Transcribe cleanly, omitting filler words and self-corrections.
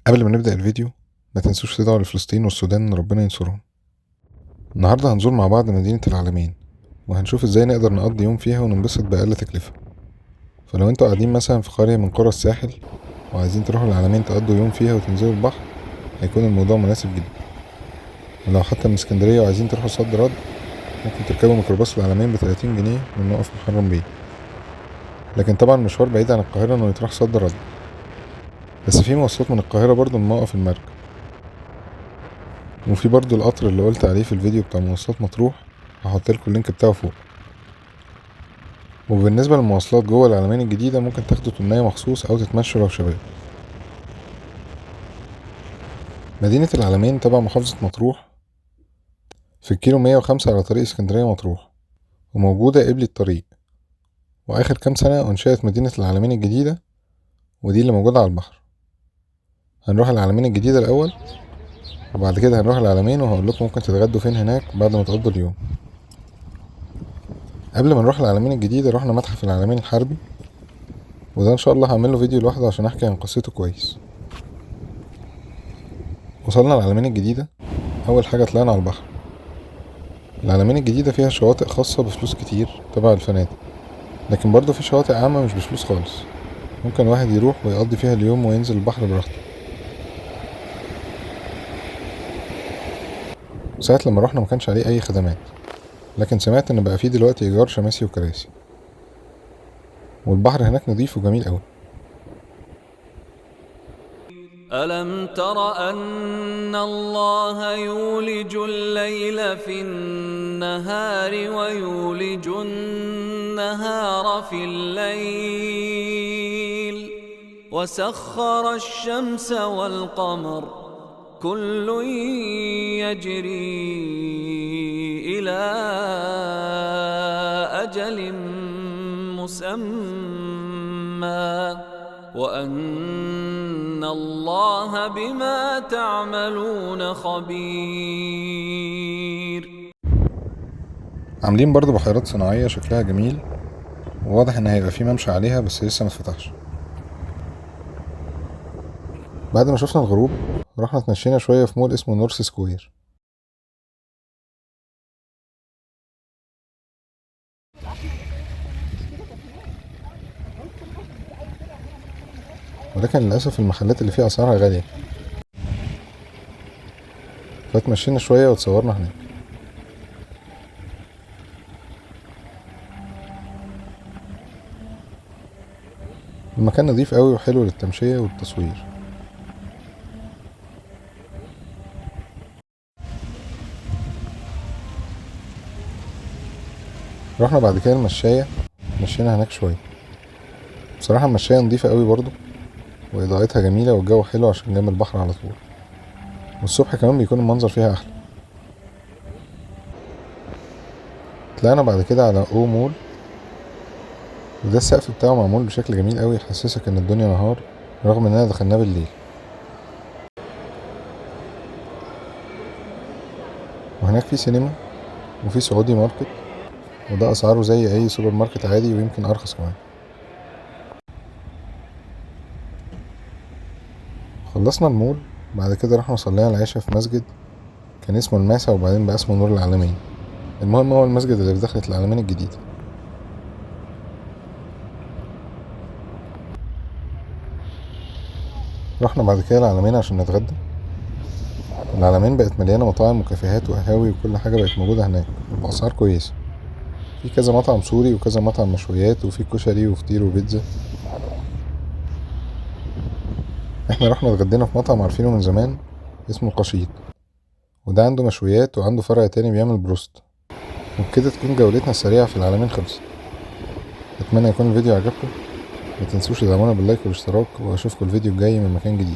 قبل ما نبدأ الفيديو ما تنسوش تدعوا لفلسطين والسودان ان ربنا ينصرهم. النهاردة هنزور مع بعض مدينة العلمين وهنشوف ازاي نقدر نقضي يوم فيها وننبسط بأقل تكلفة. فلو انتوا قاعدين مثلا في قرية من قرى الساحل وعايزين تروحوا العلمين تقضوا يوم فيها وتنزلوا البحر، هيكون الموضوع مناسب جدا. ولو حتى من اسكندرية وعايزين تروحوا صد رد، ممكن تركبوا ميكروباص العلمين ب30 جنيه من موقف محرم بيه. لكن طبعا مشوار بعيد عن القاهرة انه يتراح صد رد، بس في مواصلات من القاهرة برضه من موقف المرج. وفي برضه القطر اللي قلت عليه في الفيديو بتاع مواصلات مطروح، هحطلكوا اللينك بتاعه فوق. وبالنسبة للمواصلات جوه العلمين الجديدة، ممكن تاخدوا تمنية مخصوص أو تتمشوا لو شباب. مدينة العلمين تبع محافظة مطروح، في الكيلو 105 على طريق اسكندرية مطروح، وموجودة قبل الطريق. وآخر كام سنة أنشئت مدينة العلمين الجديدة، ودي اللي موجودة على البحر. هنروح العلمين الجديدة الأول، وبعد كده هنروح العلمين وهقول لكم ممكن تتغدوا فين هناك بعد ما تقضوا اليوم. قبل ما نروح العلمين الجديدة رحنا متحف العلمين الحربي، وده ان شاء الله هعمله فيديو لوحده عشان احكي عن قصته كويس. وصلنا العلمين الجديدة، اول حاجة طلعنا على البحر. العلمين الجديدة فيها شواطئ خاصة بفلوس كتير تبع الفنادق، لكن برضه في شواطئ عامة مش بفلوس خالص، ممكن واحد يروح ويقضي فيها اليوم وينزل البحر براحته. ساعة لما روحنا مكانش عليه اي خدمات، لكن سمعت ان بقى فيه دلوقتي ايجار شماسي وكراسي، والبحر هناك نضيف وجميل اوي. ألم تر أن الله يولج الليل في النهار ويولج النهار في الليل وسخر الشمس والقمر كل يجري إلى أجل مسمى وأن الله بما تعملون خبير. عاملين برضه بحيرات صناعية شكلها جميل، وواضح ان هيبقى فيه ممشى عليها بس لسه متفتحش. بعد ما شفنا الغروب رحنا اتمشينا شوية في مول اسمه نورث سكوير. ولكن للأسف المحلات اللي فيها أسعارها غالية، فتمشينا شوية وتصورنا هناك. المكان نضيف قوي وحلو للتمشية والتصوير. رحنا بعد كده المشاية، مشينا هناك شوية. بصراحة المشاية نضيفة قوي برضو، وإضاءتها جميلة والجو حلو عشان جنب البحر على طول، والصبح كمان بيكون المنظر فيها أحلى. طلعنا بعد كده على أو مول، وده السقف بتاعه معمول بشكل جميل قوي يحسسك إن الدنيا نهار رغم إننا دخلناه بالليل. وهناك في سينما وفي سعودي ماركت، وده أسعاره زي أي سوبر ماركت عادي ويمكن أرخص كمان. خلصنا المول، بعد كده رحنا صلينا العشاء في مسجد كان اسمه الماسة وبعدين بقى اسمه نور العالمين. المهم هو المسجد اللي في دخلة العلمين الجديدة. رحنا بعد كده العلمين عشان نتغدى. العلمين بقت مليانة مطاعم وكافيهات وقهاوي وكل حاجة بقت موجودة هناك وبأسعار كويسة. في كذا مطعم سوري وكذا مطعم مشويات وفي كشري وفطير وبيتزا. احنا رحنا اتغدينا في مطعم عارفينه من زمان اسمه القشيط، وده عنده مشويات وعنده فرع تاني بيعمل بروست. وبكده تكون جولتنا السريعة في العلمين خلصت. اتمنى يكون الفيديو عجبكم، متنسوش تدعمونا باللايك والاشتراك، واشوفكم الفيديو الجاي من مكان جديد.